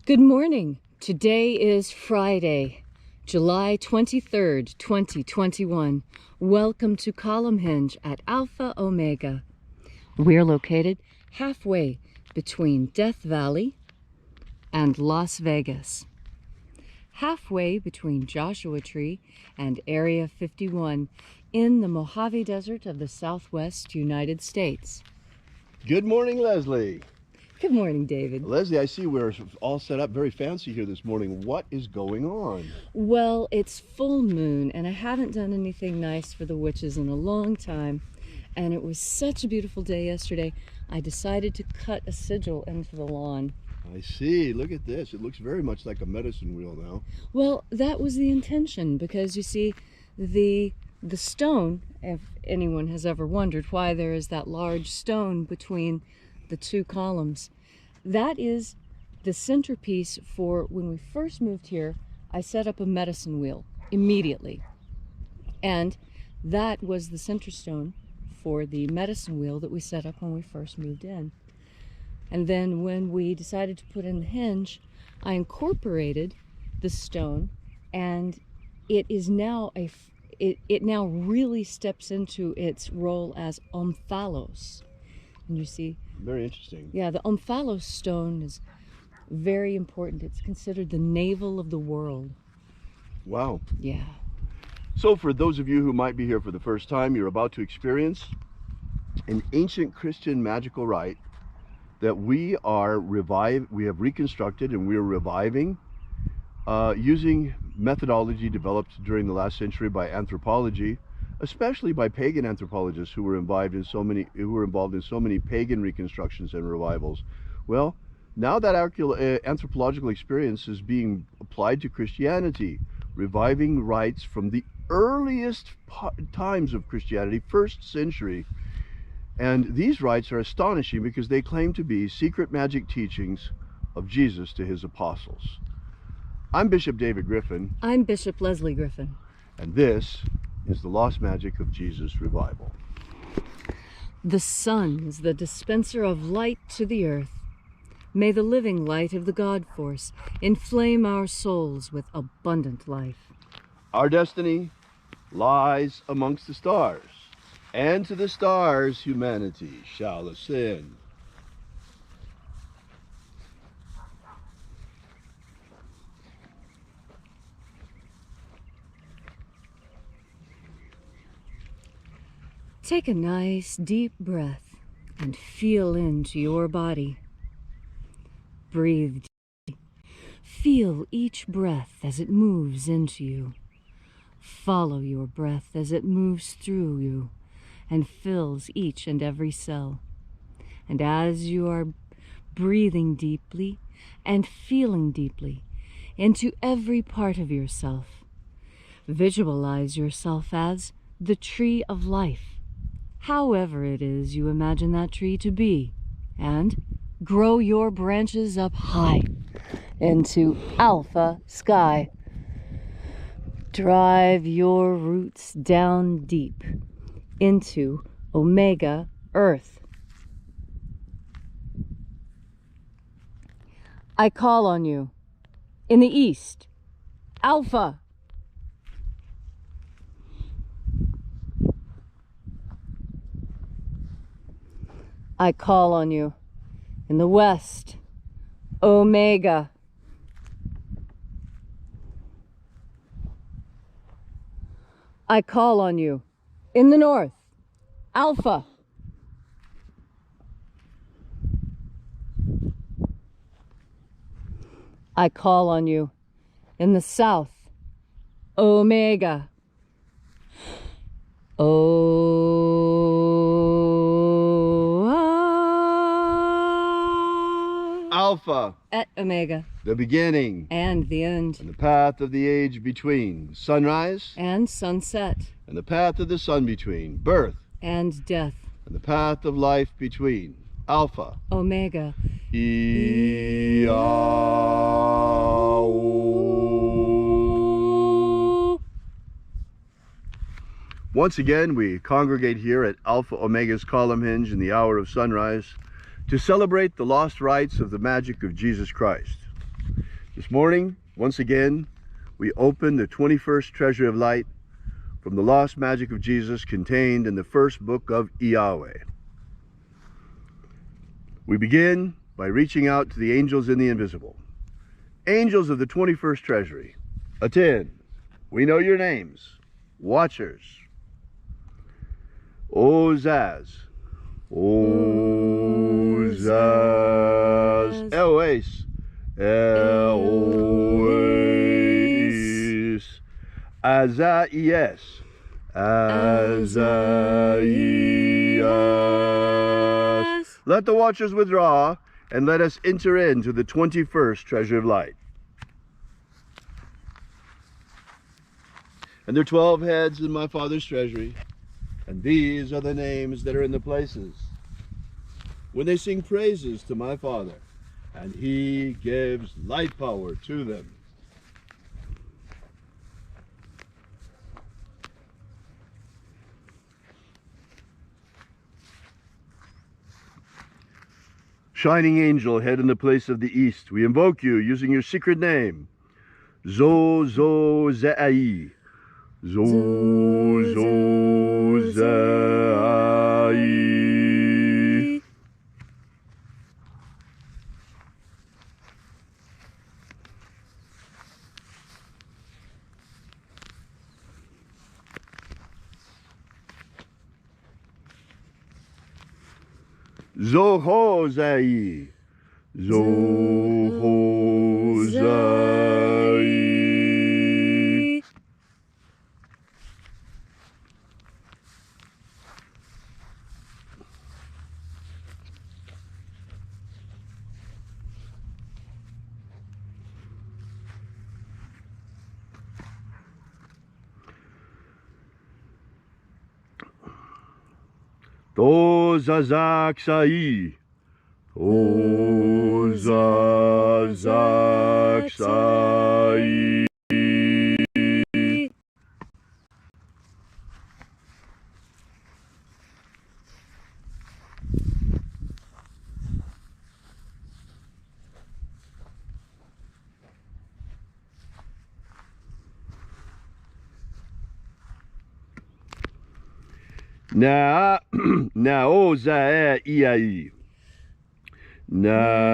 Good morning. Today is Friday, July 23rd, 2021. Welcome to Column Hinge at Alpha Omega. We're located halfway between Death Valley and Las Vegas. Halfway between Joshua Tree and Area 51 in the Mojave Desert of the Southwest United States. Good morning, Leslie. Good morning, David. Leslie, I see we're all set up very fancy here this morning. What is going on? Well, it's full moon, and I haven't done anything nice for the witches in a long time. And it was such a beautiful day yesterday, I decided to cut a sigil into the lawn. I see. Look at this. It looks very much like a medicine wheel now. Well, that was the intention, because you see, the stone, if anyone has ever wondered why there is that large stone between the two columns, that is the centerpiece for when we first moved here. I set up a medicine wheel immediately, and that was the center stone for the medicine wheel that we set up when we first moved in. And then when we decided to put in the hinge, I incorporated the stone, and it is now it now really steps into its role as omphalos. And you see, very interesting. Yeah, the omphalos stone is very important. It's considered the navel of the world. Wow. Yeah. So for those of you who might be here for the first time, you're about to experience an ancient Christian magical rite that we have reconstructed, and we are reviving using methodology developed during the last century by anthropology, especially by pagan anthropologists who were involved in so many pagan reconstructions and revivals. Well, now that anthropological experience is being applied to Christianity, reviving rites from the earliest times of Christianity, 1st century. And these rites are astonishing because they claim to be secret magic teachings of Jesus to his apostles. I'm Bishop David Griffin. I'm Bishop Leslie Griffin. And this is the Lost Magic of Jesus Revival. The sun is the dispenser of light to the earth. May the living light of the God Force inflame our souls with abundant life. Our destiny lies amongst the stars, and to the stars humanity shall ascend. Take a nice deep breath and feel into your body. Breathe deeply. Feel each breath as it moves into you. Follow your breath as it moves through you and fills each and every cell. And as you are breathing deeply and feeling deeply into every part of yourself, visualize yourself as the tree of life, however it is you imagine that tree to be, and grow your branches up high into alpha sky. Drive your roots down deep into omega earth. I call on you in the east, alpha. I call on you in the west, omega. I call on you in the north, alpha. I call on you in the south, omega. Alpha. Et omega. The beginning. And the end. And the path of the age between. Sunrise. And sunset. And the path of the sun between. Birth. And death. And the path of life between. Alpha. Omega. Once again, we congregate here at Alpha Omega's Column Hinge in the hour of sunrise to celebrate the lost rites of the magic of Jesus Christ. This morning, once again, we open the 21st treasure of light from the lost magic of Jesus contained in the first book of Yahweh. We begin by reaching out to the angels in the invisible. Angels of the 21st treasury, attend. We know your names. Watchers. Ozaz. Ozaz. Eloes. Eloes. Azaias. Azaias. Let the watchers withdraw, and let us enter into the 21st treasure of light. And there are 12 heads in my Father's treasury, and these are the names that are in the places. When they sing praises to my Father, and he gives light power to them. Shining angel, head in the place of the east, we invoke you using your secret name. Zo-zo-zai. Zo-zo-zai. Zoho-zai. Zoho-zai. To-za-zak-sai. To-za-zak-sai. Na-o-za-e-i-ai. Na-o-za-e-i-ai.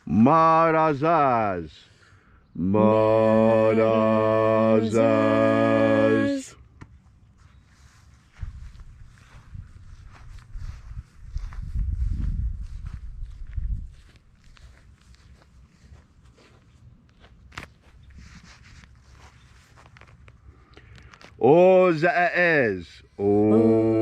Marazaz. Marazaz. Ozaez. Ozaez.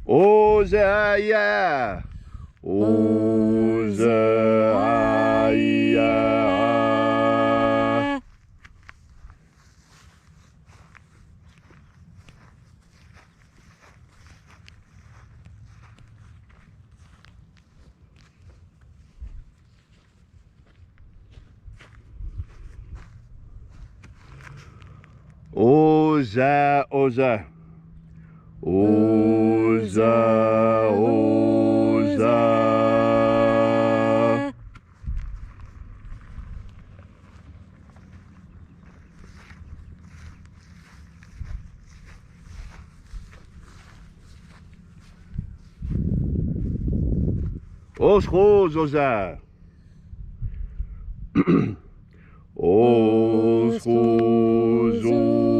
Ozaya. Ozaya. Oza, Oza. Oza, Oza. Oscho, Oza. Oscho, Oza.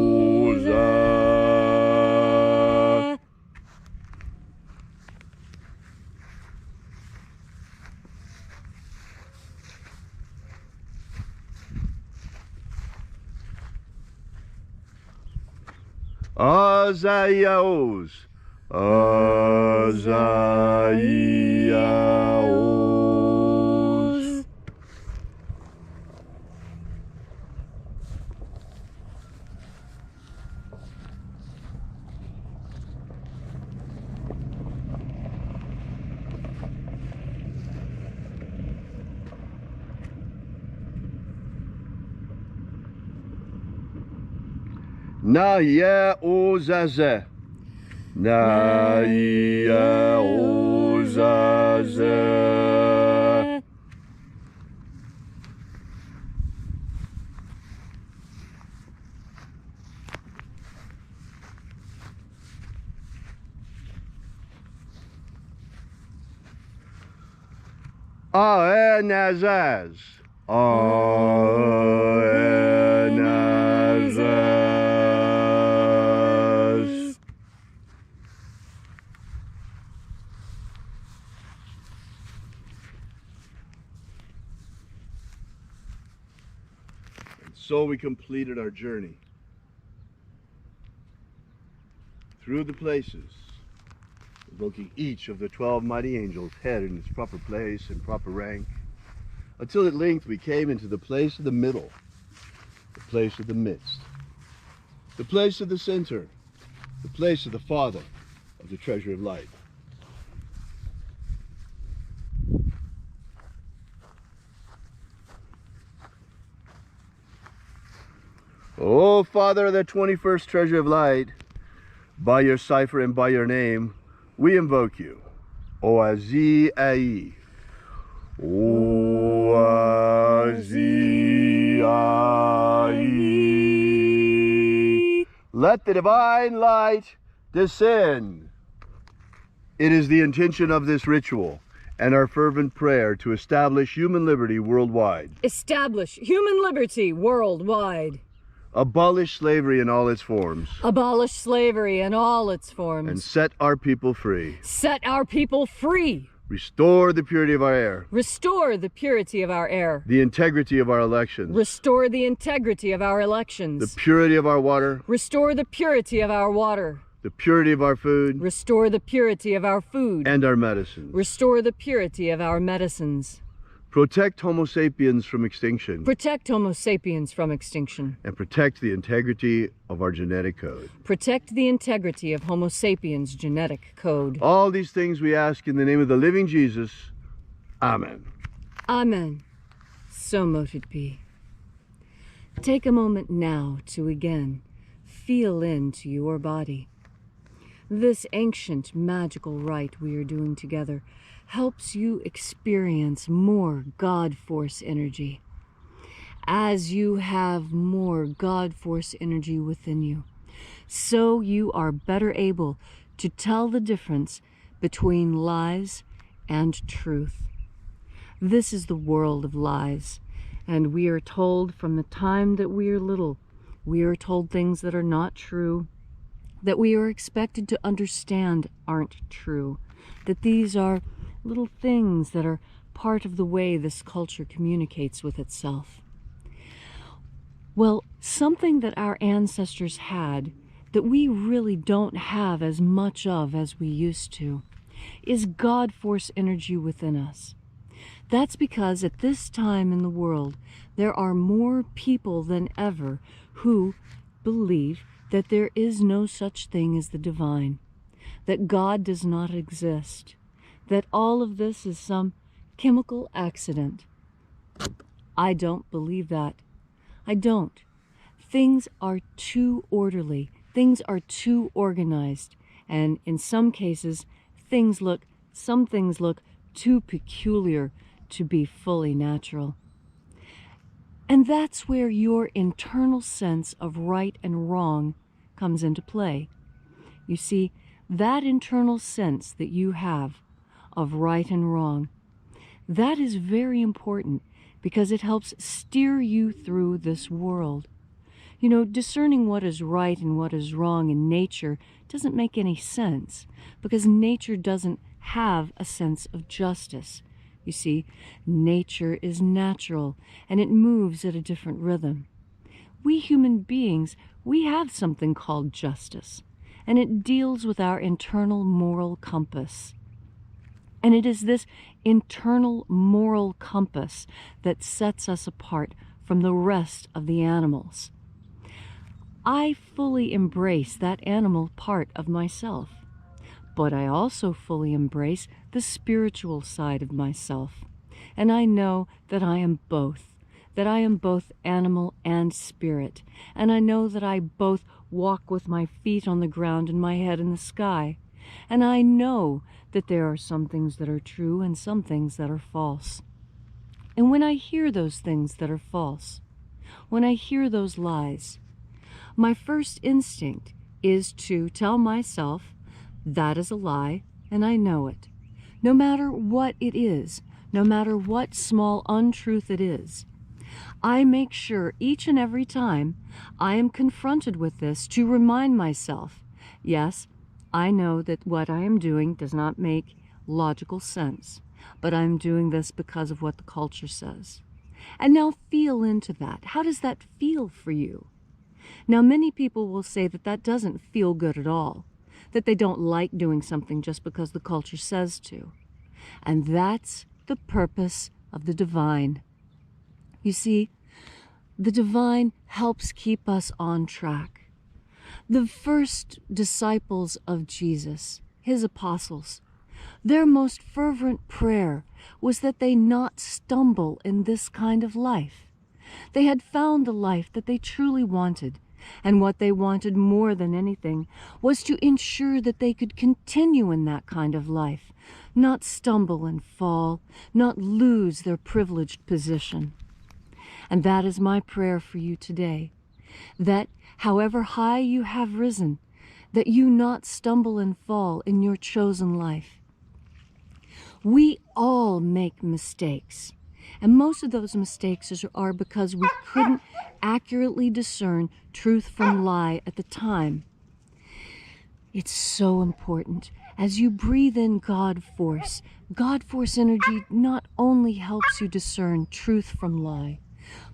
Azayaos, Azaiaos. Na ye ozaze. Na ye ozaze. Aenazaz. Aenazaz. And so we completed our journey through the places, evoking each of the 12 mighty angels' head in its proper place and proper rank, until at length we came into the place of the middle, the place of the midst, the place of the center, the place of the Father of the treasure of light. O Father of the 21st treasure of light, by your cipher and by your name, we invoke you. Oazi Ai. Oazi Ai. Let the divine light descend. It is the intention of this ritual and our fervent prayer to establish human liberty worldwide. Establish human liberty worldwide. Abolish slavery in all its forms. Abolish slavery in all its forms. And set our people free. Set our people free. Restore the purity of our air. Restore the purity of our air. The integrity of our elections. Restore the integrity of our elections. The purity of our water. Restore the purity of our water. The purity of our food. Restore the purity of our food. And our medicines. Restore the purity of our medicines. Protect Homo sapiens from extinction. Protect Homo sapiens from extinction. And protect the integrity of our genetic code. Protect the integrity of Homo sapiens' genetic code. All these things we ask in the name of the living Jesus. Amen. Amen. So mote it be. Take a moment now to again feel into your body. This ancient magical rite we are doing together helps you experience more God Force energy. As you have more God Force energy within you, so you are better able to tell the difference between lies and truth. This is the world of lies, and we are told from the time that we are little, we are told things that are not true, that we are expected to understand aren't true, that these are little things that are part of the way this culture communicates with itself. Well, something that our ancestors had that we really don't have as much of as we used to is God Force energy within us. That's because at this time in the world, there are more people than ever who believe that there is no such thing as the divine, that God does not exist, that all of this is some chemical accident. I don't believe that. I don't. Things are too orderly. Things are too organized. And in some cases, some things look too peculiar to be fully natural. And that's where your internal sense of right and wrong comes into play. You see, that internal sense that you have of right and wrong, that is very important because it helps steer you through this world. You know, discerning what is right and what is wrong in nature doesn't make any sense because nature doesn't have a sense of justice. You see, nature is natural and it moves at a different rhythm. We human beings, we have something called justice. and it deals with our internal moral compass. And it is this internal moral compass that sets us apart from the rest of the animals. I fully embrace that animal part of myself, but I also fully embrace the spiritual side of myself. And I know that I am both, animal and spirit. And I know that I both walk with my feet on the ground and my head in the sky. And I know that there are some things that are true and some things that are false. And when I hear those things that are false, when I hear those lies, my first instinct is to tell myself that is a lie and I know it. No matter what it is, no matter what small untruth it is, I make sure each and every time I am confronted with this to remind myself, yes, I know that what I am doing does not make logical sense, but I'm doing this because of what the culture says. And now feel into that. How does that feel for you? Now, many people will say that that doesn't feel good at all, that they don't like doing something just because the culture says to. And that's the purpose of the divine. You see, the divine helps keep us on track. The first disciples of Jesus, his apostles, their most fervent prayer was that they not stumble in this kind of life. They had found the life that they truly wanted, and what they wanted more than anything was to ensure that they could continue in that kind of life, not stumble and fall, not lose their privileged position. And that is my prayer for you today, that however high you have risen, that you not stumble and fall in your chosen life. We all make mistakes, and most of those mistakes are because we couldn't accurately discern truth from lie at the time. It's so important. As you breathe in God force energy not only helps you discern truth from lie,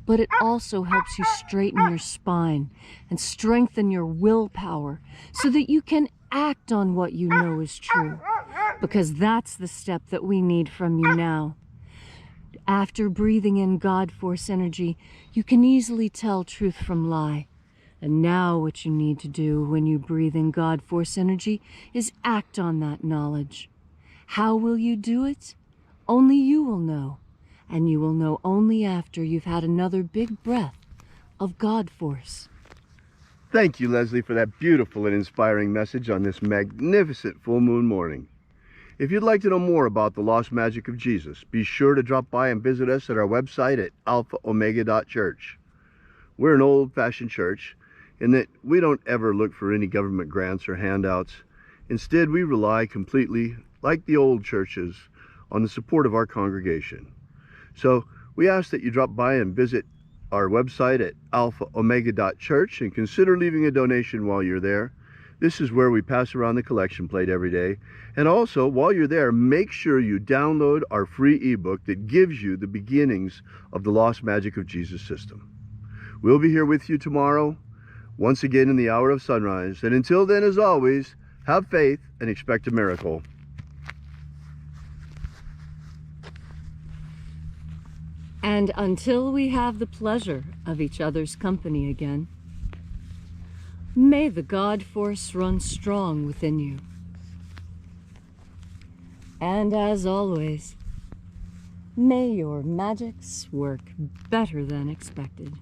but it also helps you straighten your spine and strengthen your willpower so that you can act on what you know is true, because that's the step that we need from you now. After breathing in God force energy, you can easily tell truth from lie. And now what you need to do when you breathe in God force energy is act on that knowledge. How will you do it? Only you will know. And you will know only after you've had another big breath of God force. Thank you, Leslie, for that beautiful and inspiring message on this magnificent full moon morning. If you'd like to know more about the lost magic of Jesus, be sure to drop by and visit us at our website at alphaomega.church. We're an old-fashioned church in that we don't ever look for any government grants or handouts. Instead, we rely completely, like the old churches, on the support of our congregation. So we ask that you drop by and visit our website at alphaomega.church and consider leaving a donation while you're there. This is where we pass around the collection plate every day. And also, while you're there, make sure you download our free ebook that gives you the beginnings of the Lost Magic of Jesus system. We'll be here with you tomorrow, once again in the hour of sunrise. And until then, as always, have faith and expect a miracle. And until we have the pleasure of each other's company again, may the God force run strong within you. And as always, may your magics work better than expected.